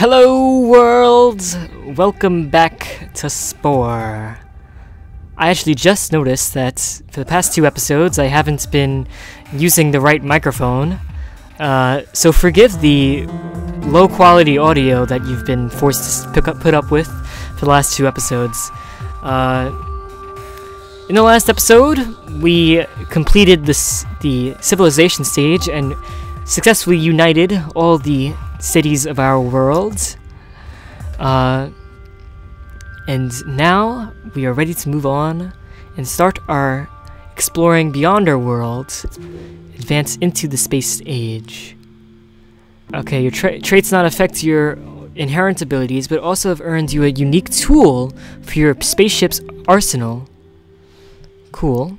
Hello world! Welcome back to Spore. I actually just noticed that for the past 2 episodes I haven't been using the right microphone, so forgive the low quality audio that you've been forced to put up with for the last 2 episodes. In the last episode, we completed the civilization stage and successfully united all the cities of our world. And now we are ready to move on and start our exploring beyond our world, advance into the space age. Okay, your traits not affect your inherent abilities, but also have earned you a unique tool for your spaceship's arsenal. Cool.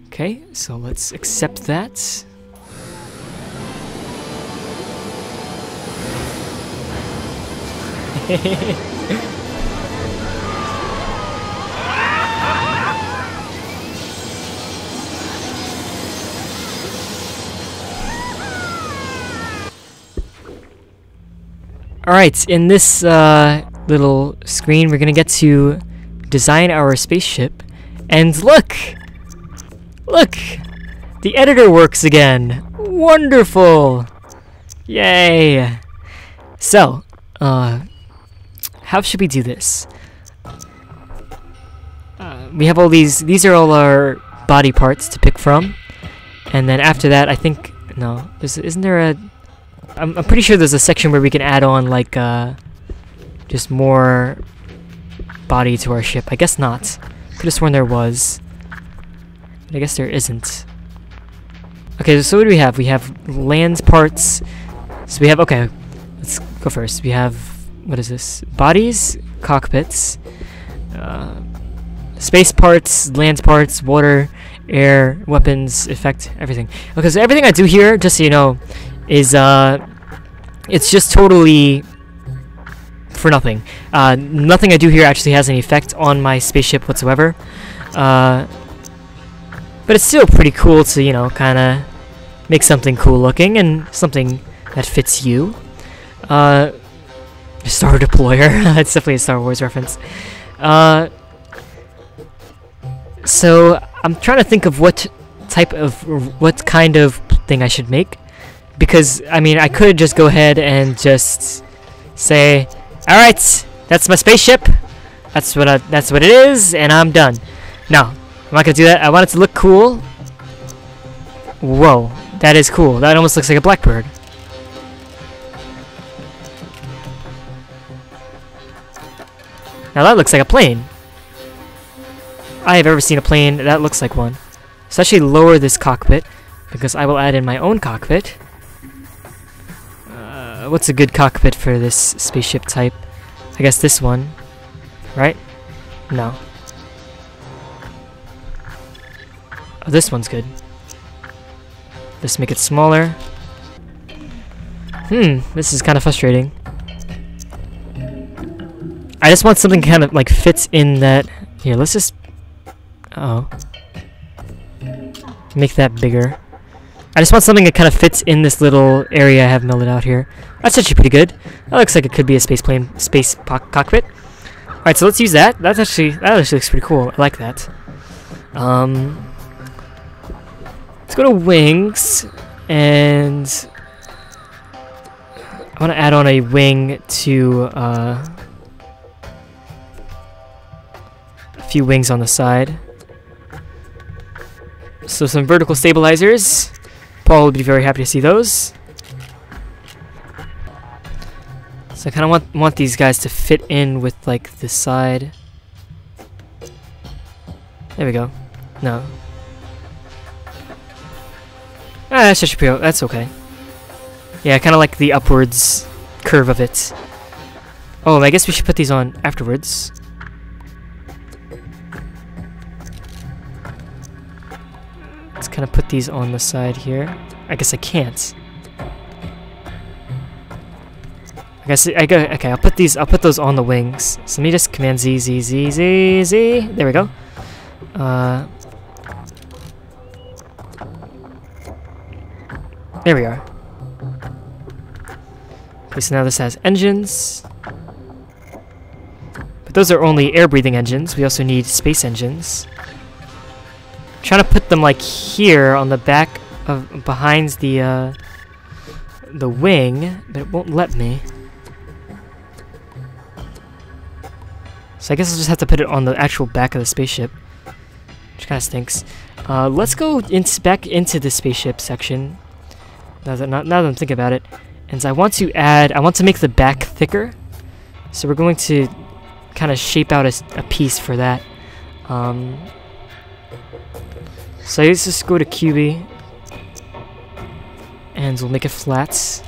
Okay, so let's accept that. Alright, in this little screen we're gonna get to design our spaceship, and look! Look! The editor works again! Wonderful! Yay! So, how should we do this? We have all these are all our body parts to pick from. And then after that, I think, no, isn't there a... I'm pretty sure there's a section where we can add on, like, just more body to our ship. I guess not. Could have sworn there was. But I guess there isn't. Okay, so what do we have? We have land parts. So we have, okay, let's go first. We have, what is this? Bodies, cockpits, space parts, land parts, water, air, weapons, effect, everything. Okay, so everything I do here, just so you know, is, it's just totally for nothing. Nothing I do here actually has any effect on my spaceship whatsoever. But it's still pretty cool to, you know, kind of make something cool looking and something that fits you. Star Deployer. It's definitely a Star Wars reference. So I'm trying to think of what kind of thing I should make, because I mean I could just go ahead and just say, all right, that's my spaceship. That's what it is, and I'm done. No. I'm not gonna do that. I want it to look cool. Whoa, that is cool. That almost looks like a blackbird. Now that looks like a plane. I have ever seen a plane that looks like one. So actually lower this cockpit, because I will add in my own cockpit. What's a good cockpit for this spaceship type? I guess this one, right? No. Oh, this one's good. Let's make it smaller. This is kind of frustrating. I just want something kind of like fits in that. Here, let's just. Uh-oh. Make that bigger. I just want something that kind of fits in this little area I have milled out here. That's actually pretty good. That looks like it could be a cockpit. Alright, so let's use that. That actually looks pretty cool. I like that. Let's go to wings, and I want to add on a wing to a few wings on the side. So some vertical stabilizers. Paul would be very happy to see those. So I kind of want these guys to fit in with like this side. There we go. No. That's just pretty. That's okay. Yeah, I kind of like the upwards curve of it. Oh, I guess we should put these on afterwards. Let's kind of put these on the side here. I guess I can't. Okay, I'll put those on the wings. So let me just command Z, Z, Z, Z, Z. There we go. There we are. Okay, so now this has engines. But those are only air-breathing engines. We also need space engines. I'm trying to put them like here on the back of behind the wing, but it won't let me. So I guess I'll just have to put it on the actual back of the spaceship, which kind of stinks. Let's go back into the spaceship section. Now that I'm thinking about it, and I want to make the back thicker. So we're going to kind of shape out a piece for that. So let's just go to QB, and we'll make it flat.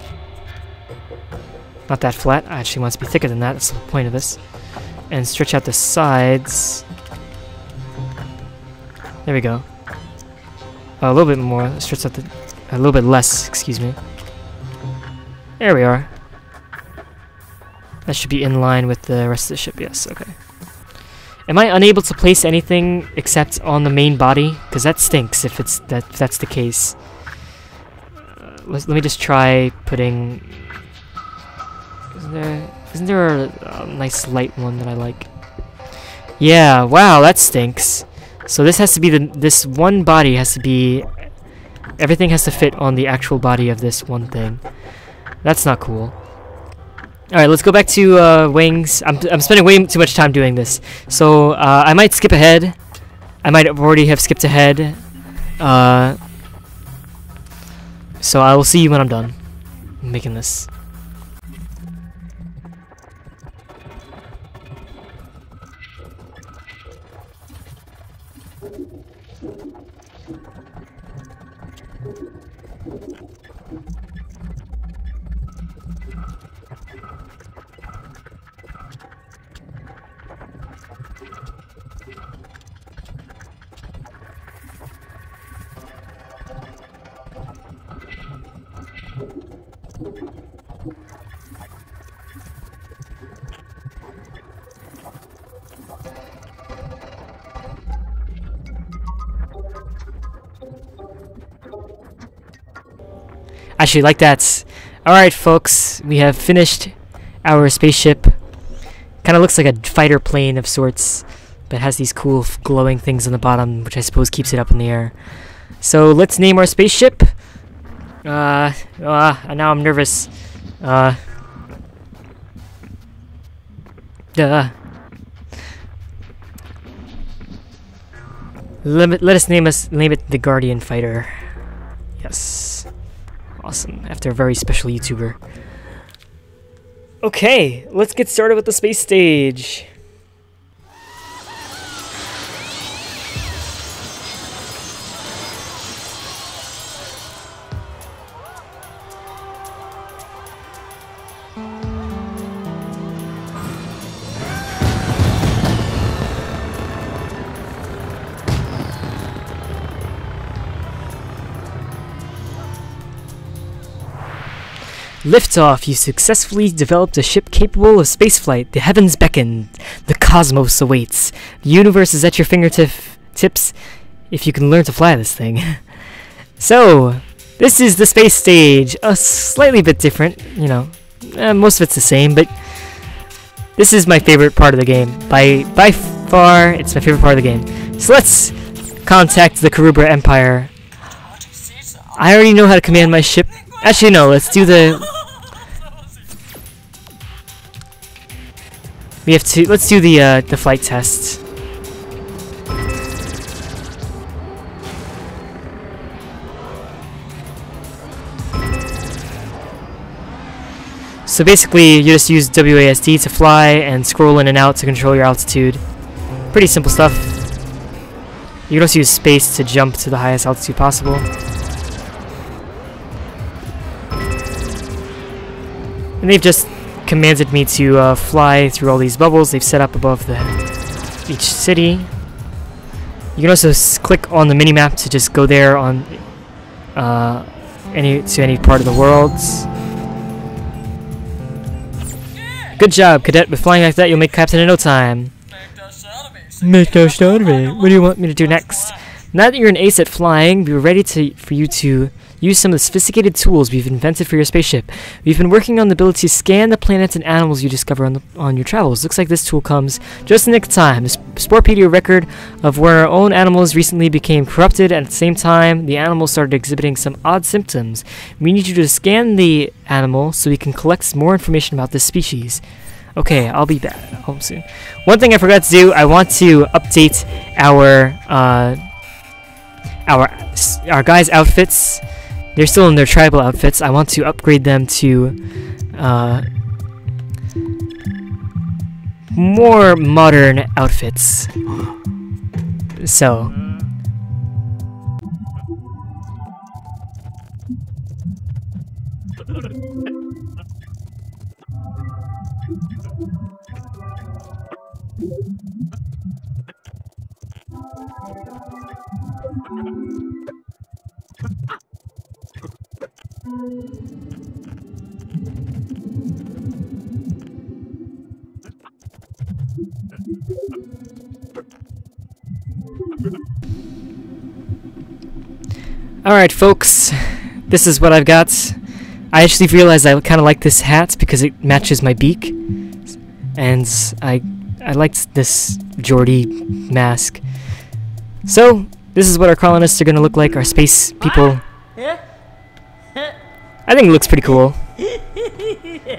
Not that flat. I actually want it to be thicker than that. That's the point of this. And stretch out the sides. There we go. A little bit more. Stretch out a little bit less. Excuse me. There we are. That should be in line with the rest of the ship. Yes. Okay. Am I unable to place anything except on the main body? Because that stinks if that's the case. Let me just try putting. Isn't there a nice light one that I like? Yeah, wow, that stinks. So this has to be this one body has to be, everything has to fit on the actual body of this one thing. That's not cool. Alright, let's go back to wings. I'm spending way too much time doing this. So I might skip ahead. I might already have skipped ahead. So I will see you when I'm done making this. Actually, like that. Alright, folks, we have finished our spaceship. Kind of looks like a fighter plane of sorts, but has these cool glowing things on the bottom, which I suppose keeps it up in the air. So let's name our spaceship. Now I'm nervous. Let us name it the Guardian Fighter. Yes. Awesome. After a very special YouTuber. Okay, let's get started with the space stage. Liftoff, you successfully developed a ship capable of spaceflight. The heavens beckon. The cosmos awaits. The universe is at your fingertips if you can learn to fly this thing. So, this is the space stage. A slightly bit different, you know. Most of it's the same, but this is my favorite part of the game. By far, it's my favorite part of the game. So let's contact the Karubra Empire. I already know how to command my ship. Actually, no, let's do the... let's do the flight test. So basically, you just use WASD to fly and scroll in and out to control your altitude. Pretty simple stuff. You can also use space to jump to the highest altitude possible. And they've just commanded me to fly through all these bubbles they've set up above each city. You can also click on the minimap to just go there on any part of the world. Good job, cadet. With flying like that, you'll make captain in no time. Make no shot of it. What do you want me to do next? Now that you're an ace at flying, we're ready for you to use some of the sophisticated tools we've invented for your spaceship. We've been working on the ability to scan the planets and animals you discover on your travels. Looks like this tool comes just in the nick of time. The Sporepedia record of where our own animals recently became corrupted, and at the same time, the animals started exhibiting some odd symptoms. We need you to scan the animal so we can collect more information about this species. Okay, I'll be back home soon. One thing I forgot to do, I want to update our guys' outfits. They're still in their tribal outfits. I want to upgrade them to more modern outfits. So alright folks, this is what I've got. I actually realized I kind of like this hat because it matches my beak, and I liked this Geordie mask. So this is what our colonists are gonna look like, our space people. I think it looks pretty cool.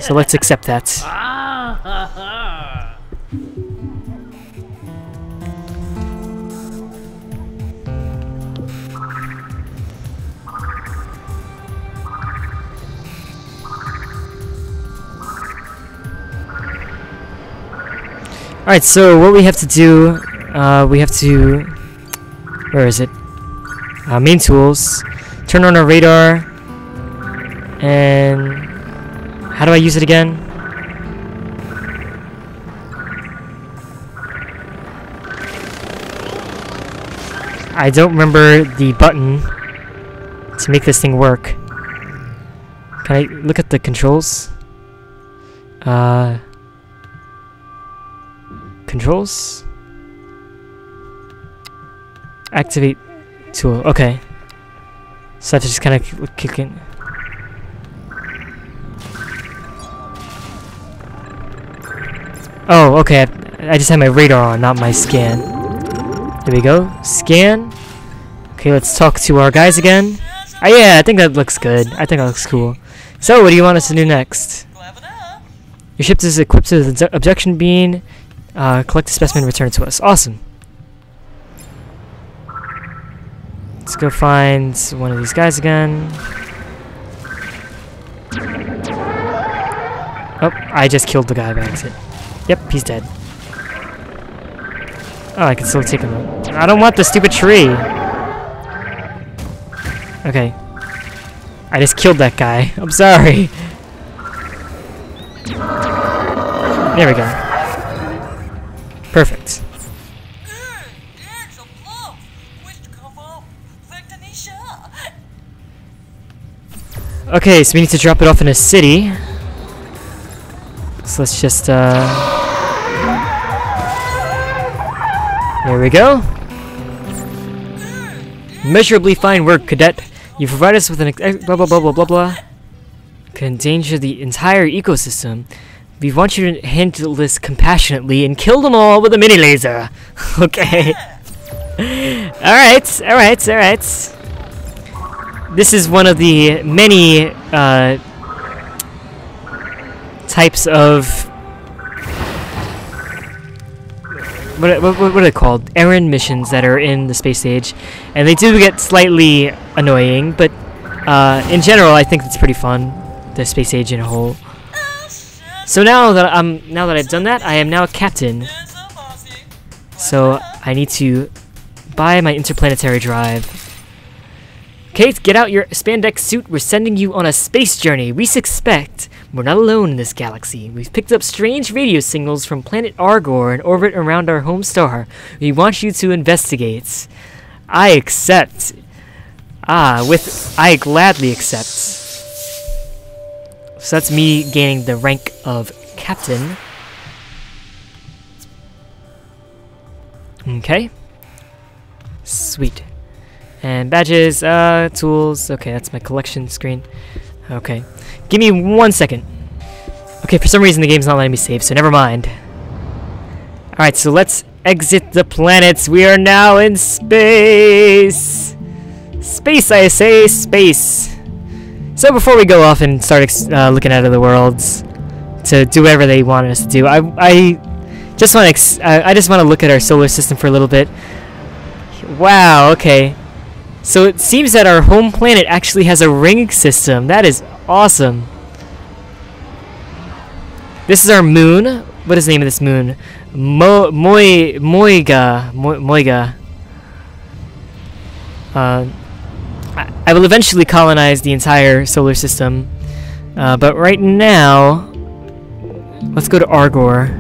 So let's accept that. Alright, so what we have to do, where is it? Main tools, turn on our radar, and how do I use it again? I don't remember the button to make this thing work. Can I look at the controls? Controls? Activate tool. Okay. So I have to just kind of kick in. Oh, okay. I just had my radar on, not my scan. There we go. Scan. Okay, let's talk to our guys again. Oh yeah, I think that looks good. I think that looks cool. So, what do you want us to do next? Your ship is equipped with the objection beam. Collect the specimen and return it to us. Awesome. Let's go find one of these guys again. Oh, I just killed the guy by accident. Yep, he's dead. Oh, I can still take him out. I don't want the stupid tree! Okay. I just killed that guy. I'm sorry. There we go. Perfect. Okay, so we need to drop it off in a city. So let's just, there we go. Measurably fine work, cadet. You provide us with an blah blah blah blah blah blah. Can endanger the entire ecosystem. We want you to handle this compassionately and kill them all with a mini laser. Okay. Alright, alright, alright. This is one of the many types of what are they called? Errand missions that are in the space age, and they do get slightly annoying, but in general, I think it's pretty fun. The space age in a whole. So now that I've done that, I am now a captain. So I need to buy my interplanetary drive. Kate, get out your spandex suit. We're sending you on a space journey. We suspect we're not alone in this galaxy. We've picked up strange radio signals from planet Argor in orbit around our home star. We want you to investigate. I accept. I gladly accept. So that's me gaining the rank of captain. Okay. Sweet. And badges, tools. Okay, that's my collection screen. Okay. Give me 1 second. Okay, for some reason the game's not letting me save, so never mind. Alright, so let's exit the planets. We are now in space! Space, I say, space. So before we go off and start looking at other worlds to do whatever they want us to do, I just want to look at our solar system for a little bit. Wow, okay. So it seems that our home planet actually has a ring system. That is awesome. This is our moon. What is the name of this moon? Moiga. I will eventually colonize the entire solar system. But right now, let's go to Argor.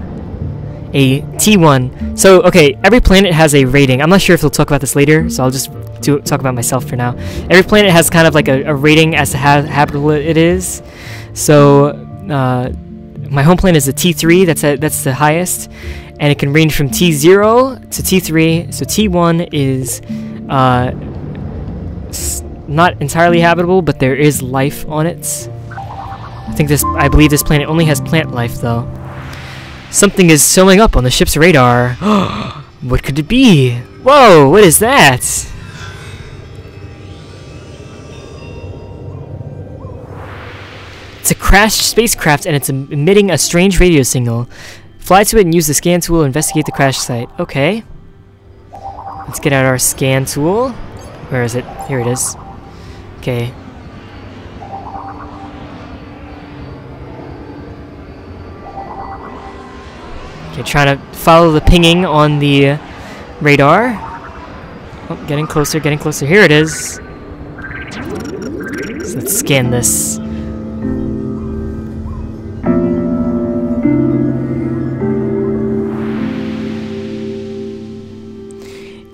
A T1. So, okay, every planet has a rating. I'm not sure if they'll talk about this later, so I'll just talk about myself for now. Every planet has kind of like a rating as to how habitable it is. So, my home planet is a T3. That's the highest, and it can range from T0 to T3. So T1 is not entirely habitable, but there is life on it. I believe this planet only has plant life, though. Something is showing up on the ship's radar. What could it be? Whoa, what is that? It's a crashed spacecraft and it's emitting a strange radio signal. Fly to it and use the scan tool to investigate the crash site. Okay. Let's get out our scan tool. Where is it? Here it is. Okay. Okay, trying to follow the pinging on the radar. Oh, getting closer, getting closer. Here it is. So let's scan this.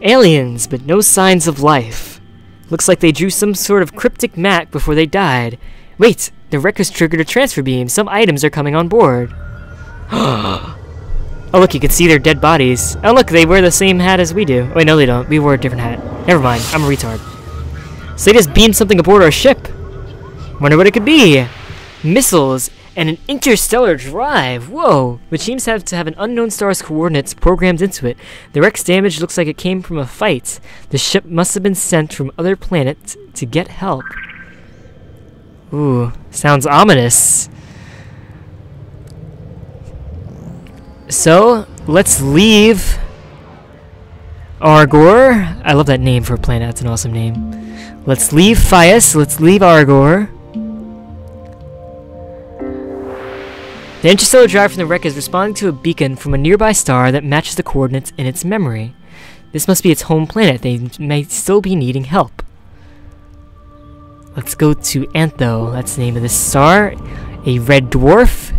Aliens, but no signs of life. Looks like they drew some sort of cryptic map before they died. Wait, the wreck has triggered a transfer beam. Some items are coming on board. Oh look, you can see their dead bodies. Oh look, they wear the same hat as we do. Wait, no they don't. We wore a different hat. Never mind, I'm a retard. So they just beamed something aboard our ship. Wonder what it could be. Missiles and an interstellar drive. Whoa! Which seems to have an unknown star's coordinates programmed into it. The wreck's damage looks like it came from a fight. The ship must have been sent from other planets to get help. Ooh, sounds ominous. So, let's leave Argor. I love that name for a planet. That's an awesome name. Let's leave Fias. Let's leave Argor. The interstellar drive from the wreck is responding to a beacon from a nearby star that matches the coordinates in its memory. This must be its home planet. They may still be needing help. Let's go to Antho. That's the name of this star. A red dwarf.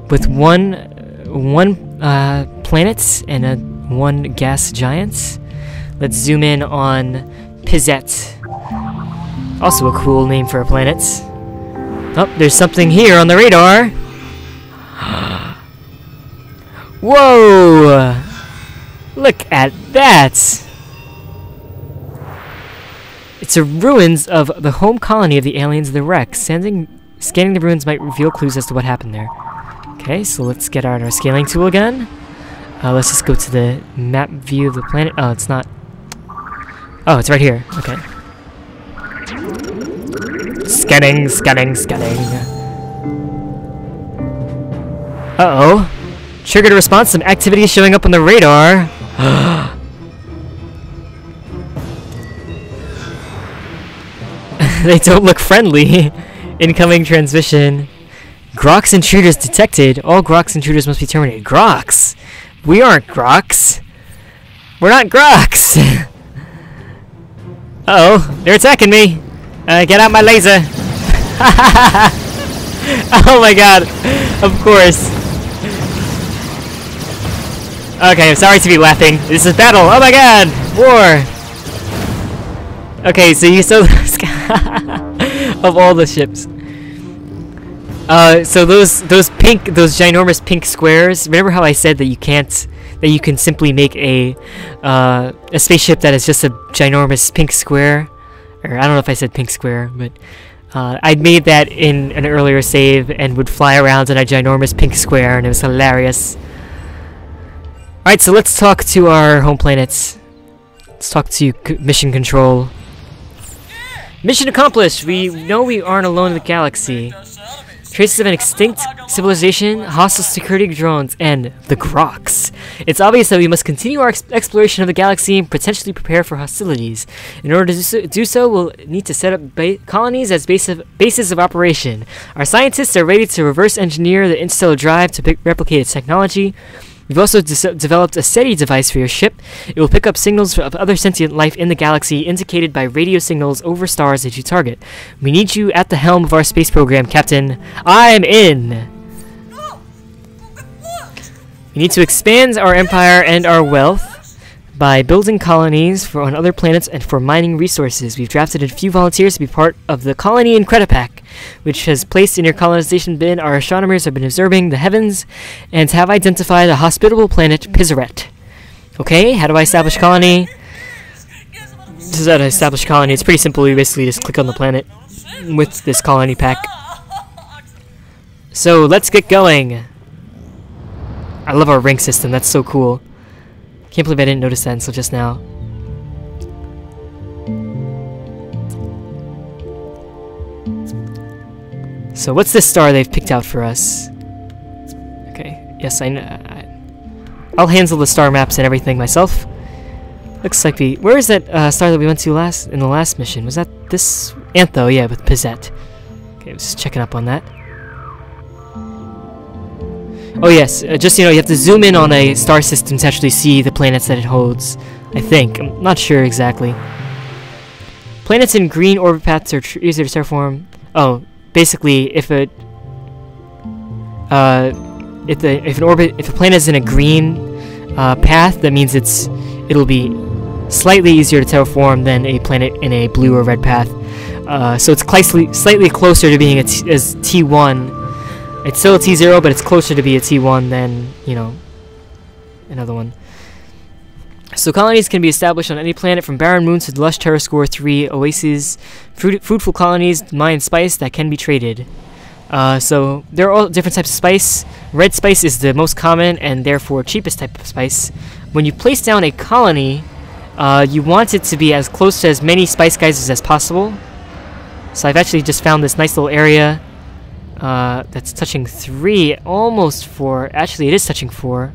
With one planet and one gas giant. Let's zoom in on Pizette. Also a cool name for a planet. Oh, there's something here on the radar. Whoa! Look at that! It's the ruins of the home colony of the aliens of the wreck. Scanning the ruins might reveal clues as to what happened there. Okay, so let's get out our scaling tool again. Let's just go to the map view of the planet. Oh, it's not. Oh, it's right here. Okay. Scanning, scanning, scanning. Uh-oh. Triggered a response. Some activity is showing up on the radar. They don't look friendly. Incoming transmission. Grox intruders detected. All Grox intruders must be terminated. Grox? We aren't Grox. We're not Grox. Uh-oh. They're attacking me. Get out my laser. Oh my god. Of course. Okay, I'm sorry to be laughing. This is battle. Oh my god. War. Okay, so you saw the of all the ships. So those ginormous pink squares. Remember how I said that you can simply make a spaceship that is just a ginormous pink square, or I don't know if I said pink square, but I made that in an earlier save and would fly around in a ginormous pink square, and it was hilarious. All right, so let's talk to our home planets. Let's talk to mission control. Mission accomplished. We know we aren't alone in the galaxy. Traces of an extinct civilization, hostile security drones, and the Groks. It's obvious that we must continue our exploration of the galaxy and potentially prepare for hostilities. In order to do so, we'll need to set up colonies as bases of operation. Our scientists are ready to reverse engineer the interstellar drive to replicate its technology. We've also developed a SETI device for your ship. It will pick up signals of other sentient life in the galaxy indicated by radio signals over stars that you target. We need you at the helm of our space program, Captain. I'm in! We need to expand our empire and our wealth by building colonies on other planets and for mining resources. We've drafted a few volunteers to be part of the colony in Cretapac, which has placed in your colonization bin. Our astronomers have been observing the heavens and have identified a hospitable planet, Pizaret. Okay, how do I establish colony? This is how to establish colony. It's pretty simple. You basically just click on the planet with this colony pack. So let's get going. I love our rank system. That's so cool. Can't believe I didn't notice that until just now. So what's this star they've picked out for us? Okay, yes, I know. I'll handle the star maps and everything myself. Looks like where is that star that we went to in the last mission? Was that this? Antho, yeah, with Pizette. Okay, I was just checking up on that. Oh yes, just you have to zoom in on a star system to actually see the planets that it holds. I think. I'm not sure exactly. Planets in green orbit paths are easier to terraform. Oh, basically, if a planet is in a green path, that means it'll be slightly easier to terraform than a planet in a blue or red path. So it's slightly closer to being as T1. It's still a T0, but it's closer to be a T1 than, another one. So colonies can be established on any planet from barren moons to lush Terrascore 3 oases, fruitful colonies, mine spice that can be traded. So there are all different types of spice. Red spice is the most common and therefore cheapest type of spice. When you place down a colony, you want it to be as close to as many spice geysers as possible. So I've actually just found this nice little area. That's touching 3, almost 4. Actually, it is touching 4.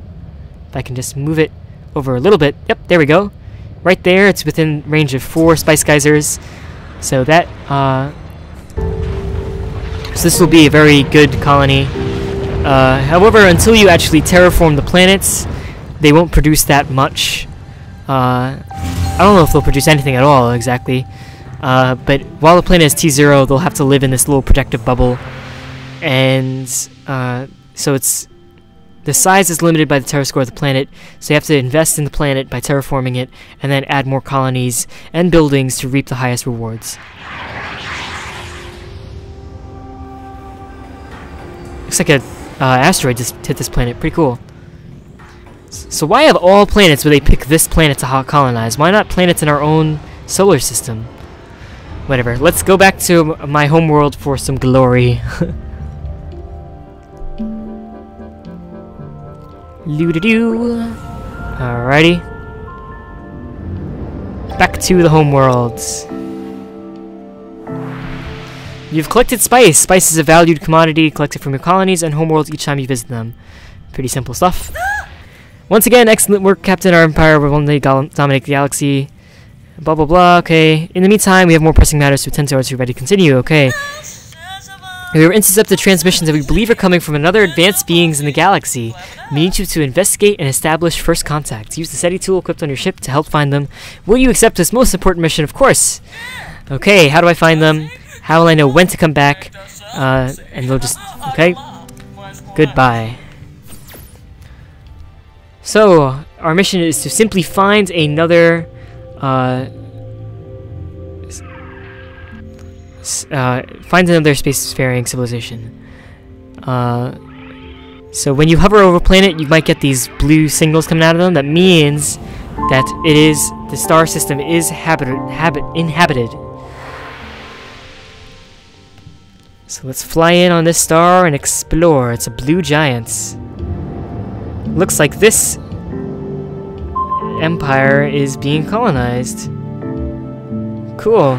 If I can just move it over a little bit. Yep, there we go. Right there, it's within range of 4 spice geysers. So that, so this will be a very good colony. However, until you actually terraform the planets, they won't produce that much. I don't know if they'll produce anything at all, exactly. But while the planet is T0, they'll have to live in this little protective bubble. And so the size is limited by the terrascore of the planet, so you have to invest in the planet by terraforming it, and then add more colonies and buildings to reap the highest rewards. Looks like an asteroid just hit this planet. Pretty cool. So why of all planets would they pick this planet to colonize? Why not planets in our own solar system? Whatever. Let's go back to my homeworld for some glory. Loo-doo-doo. Alrighty. Back to the homeworlds. You've collected spice. Spice is a valued commodity collected from your colonies and homeworlds each time you visit them. Pretty simple stuff. Once again, excellent work, Captain. Our empire will one day dominate the galaxy. Blah blah blah. Okay. In the meantime, we have more pressing matters to attend to as you're ready to continue. Okay. We were intercepted transmissions that we believe are coming from another advanced beings in the galaxy. We need you to investigate and establish first contact. Use the SETI tool equipped on your ship to help find them. Will you accept this most important mission? Of course. Okay, how do I find them? How will I know when to come back? And they'll just... Okay. Goodbye. So, our mission is to simply find another... find another spacefaring civilization. So when you hover over a planet, you might get these blue signals coming out of them. That means that the star system is inhabited. So let's fly in on this star and explore. It's a blue giant. Looks like this empire is being colonized. Cool.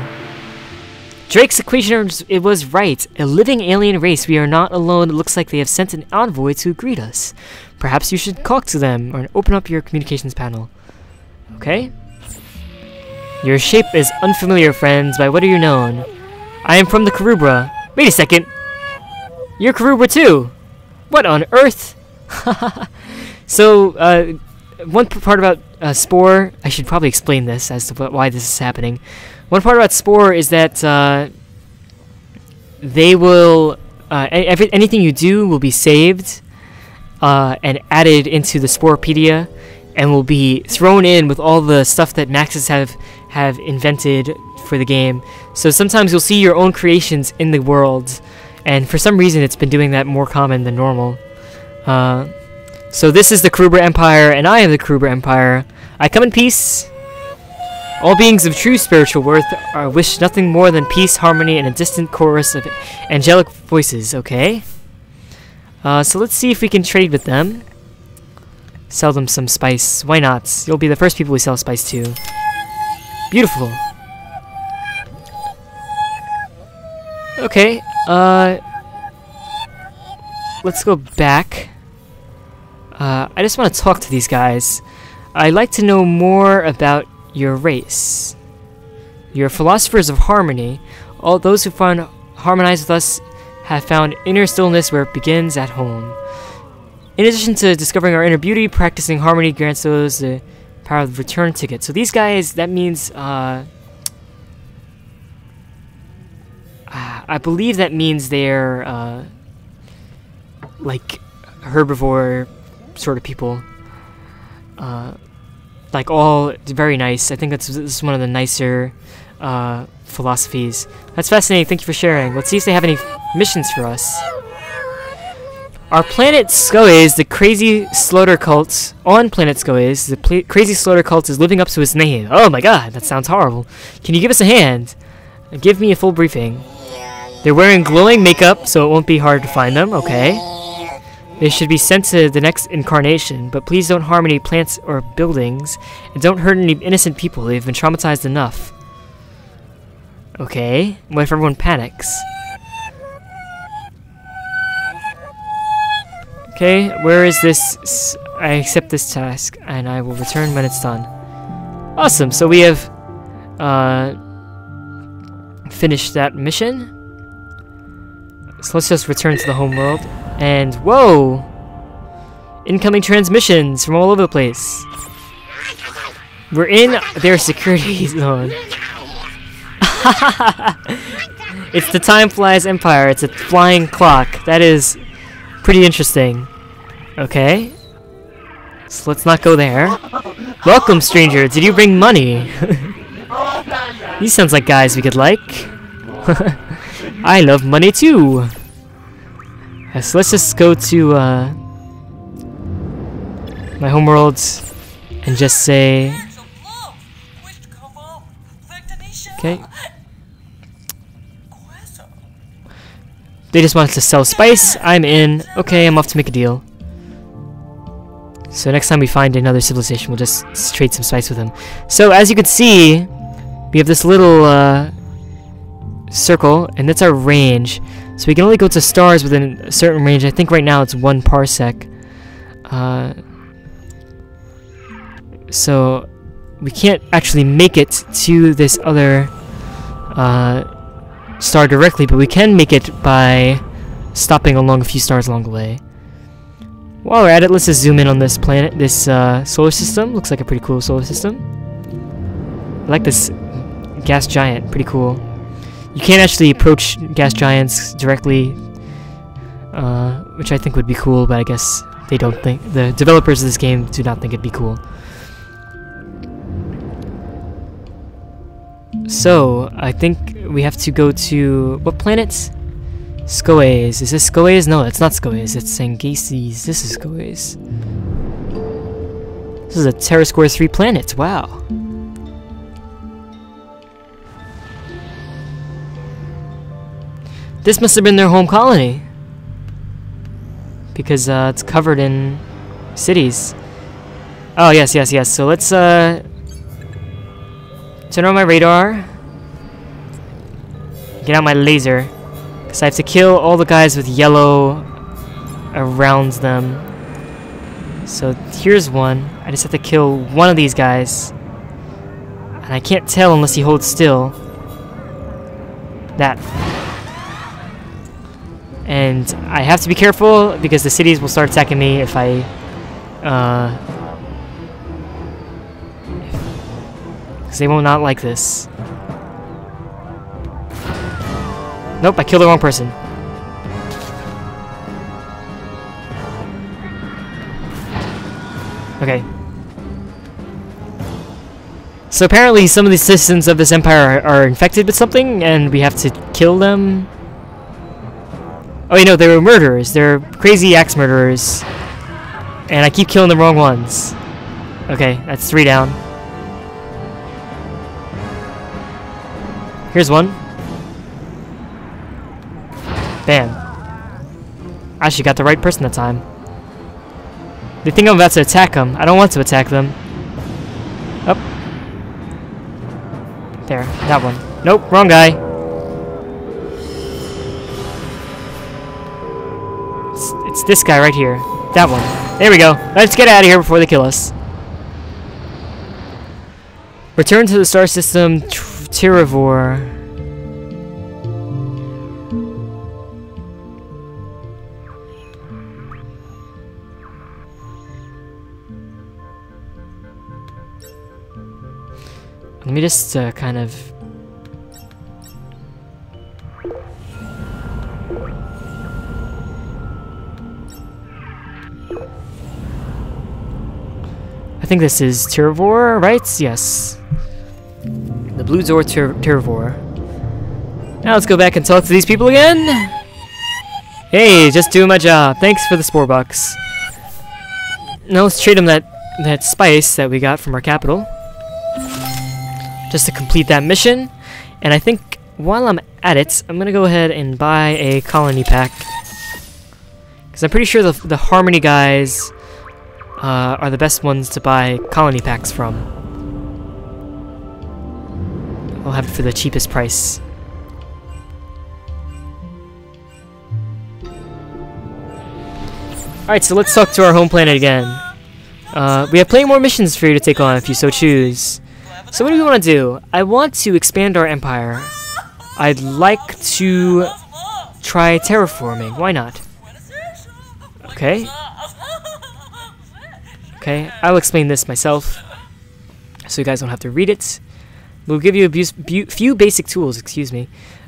Drake's equation, it was right. A living alien race. We are not alone. It looks like they have sent an envoy to greet us. Perhaps you should talk to them or open up your communications panel. Okay. Your shape is unfamiliar, friends. By what are you known? I am from the Karubra. Wait a second. You're Karubra too. What on earth? So, one part about Spore, I should probably explain this as to why this is happening. One part about Spore is that they will anything you do will be saved and added into the Sporepedia, and will be thrown in with all the stuff that Maxis have invented for the game. So sometimes you'll see your own creations in the world, and for some reason it's been doing that more common than normal. So this is the Karubra Empire, and I am the Karubra Empire. I come in peace. All beings of true spiritual worth wish nothing more than peace, harmony, and a distant chorus of angelic voices, okay? So let's see if we can trade with them. Sell them some spice. Why not? You'll be the first people we sell spice to. Beautiful. Okay, let's go back. I just want to talk to these guys. I'd like to know more about your race. You're philosophers of harmony. All those who harmonize with us have found inner stillness where it begins at home. In addition to discovering our inner beauty, practicing harmony grants those the power of the return ticket. So these guys, that means, I believe that means they're, like, herbivore sort of people. Like, all very nice. I think this is one of the nicer philosophies. That's fascinating. Thank you for sharing. Let's see if they have any missions for us. Our planet Skoes, the crazy slaughter cult on planet Skoes, the crazy slaughter cult is living up to its name. Oh my god, that sounds horrible. Can you give us a hand? Give me a full briefing. They're wearing glowing makeup, so it won't be hard to find them. Okay. They should be sent to the next incarnation, but please don't harm any plants or buildings, and don't hurt any innocent people. They've been traumatized enough. Okay. What if everyone panics? Okay, where is this? I accept this task, and I will return when it's done. Awesome, so we have finished that mission. So let's just return to the home world. And whoa! Incoming transmissions from all over the place. We're in their security zone. It's the Time Flies Empire. It's a flying clock. That is pretty interesting. Okay. So let's not go there. Welcome, stranger. Did you bring money? These sounds like guys we could like. I love money too. So let's just go to my homeworld and just say, okay. They just wanted to sell spice. I'm in. Okay, I'm off to make a deal. So next time we find another civilization, we'll just trade some spice with them. So as you can see, we have this little circle, and that's our range. So we can only go to stars within a certain range. I think right now it's 1 parsec. So we can't actually make it to this other star directly, but we can make it by stopping along a few stars along the way. While we're at it, let's just zoom in on this planet, this solar system. Looks like a pretty cool solar system. I like this gas giant, pretty cool. You can't actually approach gas giants directly, which I think would be cool, but I guess they don't think, the developers of this game do not think it'd be cool. So, I think we have to go to, what planet? Scoes. Is this Scoes? No, it's not Scoes. It's Sangases. This is Scoes. This is a Terra Score 3 planet. Wow. This must have been their home colony. Because it's covered in cities. Oh, yes, yes, yes. So let's turn on my radar. Get out my laser. Because I have to kill all the guys with yellow around them. So here's one. I just have to kill one of these guys. And I can't tell unless he holds still. That. And I have to be careful because the cities will start attacking me if I... because they will not like this. Nope, I killed the wrong person. Okay. So apparently some of the citizens of this empire are infected with something, and we have to kill them. Oh, you know, they were murderers. They're crazy axe murderers. And I keep killing the wrong ones. Okay, that's 3 down. Here's one. Bam. I actually got the right person that time. They think I'm about to attack them. I don't want to attack them. Oh. There, that one. Nope, wrong guy. It's this guy right here. That one. There we go. Let's get out of here before they kill us. Return to the star system, Tirivor. Let me just kind of... I think this is Tirivor, right? Yes. The Blue Zor Tirivor. Now let's go back and talk to these people again. Hey, just doing my job. Thanks for the Spore bucks. Now let's trade them that spice that we got from our capital. Just to complete that mission. And I think while I'm at it, I'm gonna go ahead and buy a colony pack. Because I'm pretty sure the Harmony guys are the best ones to buy colony packs from. I'll have it for the cheapest price. Alright, so let's talk to our home planet again. We have plenty more missions for you to take on if you so choose. So what do we want to do? I want to expand our empire. I'd like to try terraforming. Why not? Okay. Okay, I'll explain this myself, so you guys don't have to read it. We'll give you a few basic tools, excuse me,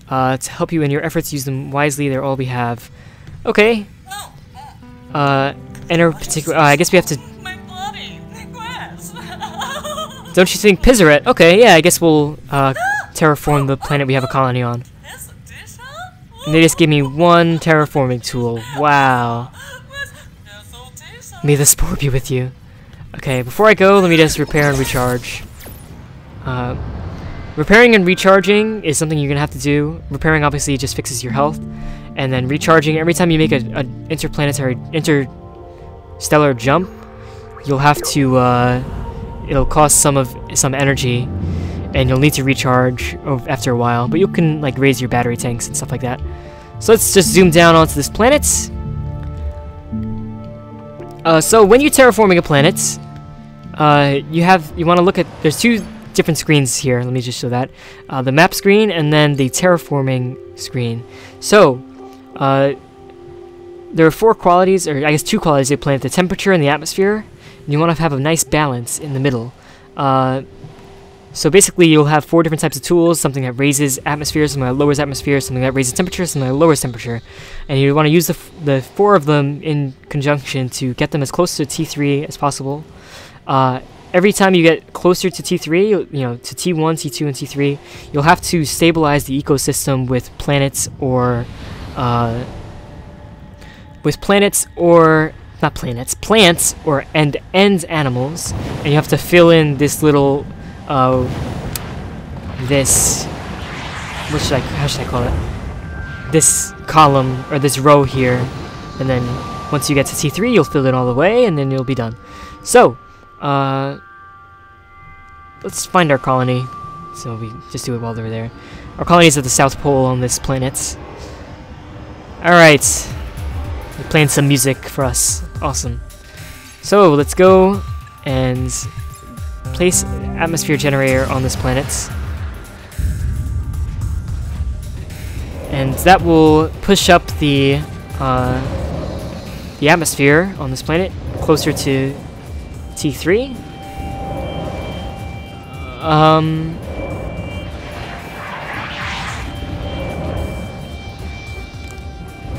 to help you in your efforts. Use them wisely. They're all we have. Okay. Enter particular. I guess we have to. Don't you think Pizzaret? Okay, yeah, I guess we'll terraform the planet we have a colony on. And they just gave me one terraforming tool. Wow. May the Spore be with you. Okay, before I go, let me just repair and recharge. Repairing and recharging is something you're gonna have to do. Repairing obviously just fixes your health, and then recharging, every time you make an interstellar jump, you'll have to it'll cost some energy, and you'll need to recharge after a while, but you can like raise your battery tanks and stuff like that. So let's just zoom down onto this planet. So when you're terraforming a planet, you want to look at, there's 2 different screens here. Let me just show that. The map screen and then the terraforming screen. So there are 4 qualities, or I guess 2 qualities of the planet: the temperature and the atmosphere. And you want to have a nice balance in the middle. So basically you'll have 4 different types of tools: something that raises atmosphere, something that lowers atmosphere, something that raises temperature, something that lowers temperature. And you want to use the 4 of them in conjunction to get them as close to T3 as possible. Every time you get closer to T3, you know, to T1, T2, and T3, you'll have to stabilize the ecosystem with planets or plants or not planets, plants or end animals, and you have to fill in this little this how should I call it? This column or this row here, and then once you get to T3, you'll fill it all the way, and then you'll be done. So, let's find our colony. So we just do it while they're there. Our colony is at the South Pole on this planet. Alright. They're playing some music for us. Awesome. So, let's go and place atmosphere generator on this planet. And that will push up the atmosphere on this planet closer to T3.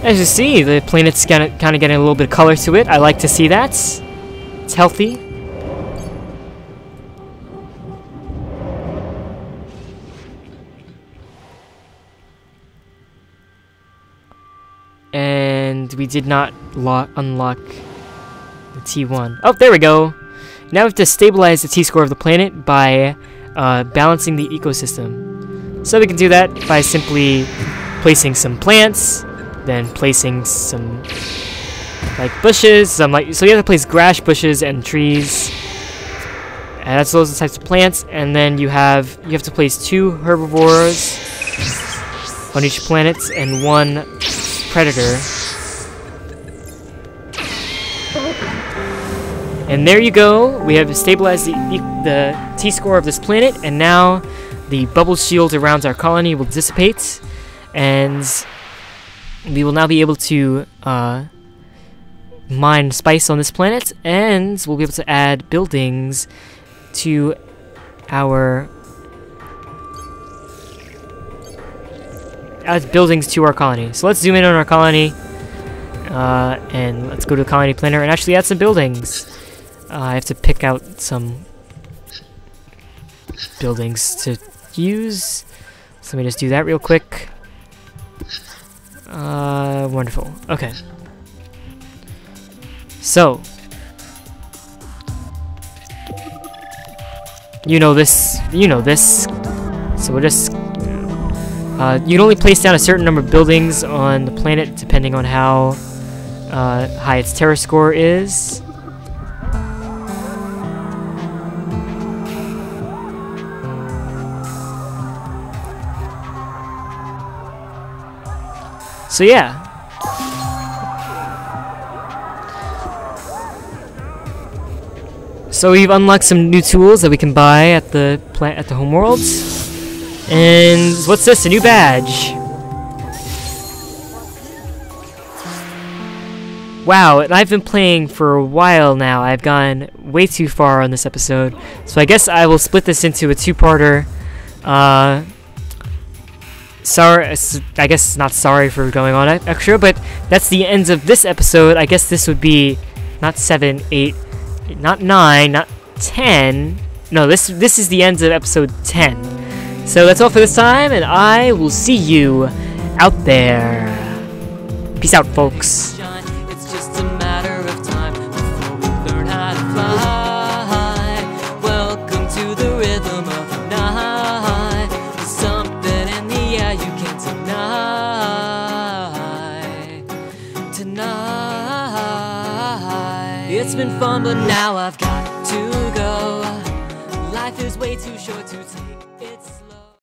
As you see, the planet's kind of getting a little bit of color to it. I like to see that. It's healthy. And we did not unlock the T1. Oh, there we go! Now we have to stabilize the T-score of the planet by balancing the ecosystem. So we can do that by simply placing some plants, then placing some bushes, so you have to place grass, bushes, and trees. And that's those types of plants, and then you have to place 2 herbivores on each planet and 1 predator. And there you go. We have stabilized the T-score of this planet, and now the bubble shield around our colony will dissipate, and we will now be able to mine spice on this planet, and we'll be able to add buildings to our colony. So let's zoom in on our colony, and let's go to the colony planner and actually add some buildings. I have to pick out some buildings to use, so let me just do that real quick. Wonderful. Okay. So, you know this. So we'll just you can only place down a certain number of buildings on the planet depending on how high its terror score is. So yeah. So we've unlocked some new tools that we can buy at the homeworld. And what's this? A new badge. Wow, and I've been playing for a while now. I've gone way too far on this episode. So I guess I will split this into a 2-parter. Sorry, I guess not sorry for going on extra, but that's the end of this episode. I guess this would be not 7, 8, not 9, not 10. No, this is the end of episode 10. So that's all for this time, and I will see you out there. Peace out, folks. It's just a matter of time before we learn how to fly. Welcome to the rhythm of the night. There's something in the air you can't deny. Tonight, it's been fun, but now I've got to go. Life is way too short to take.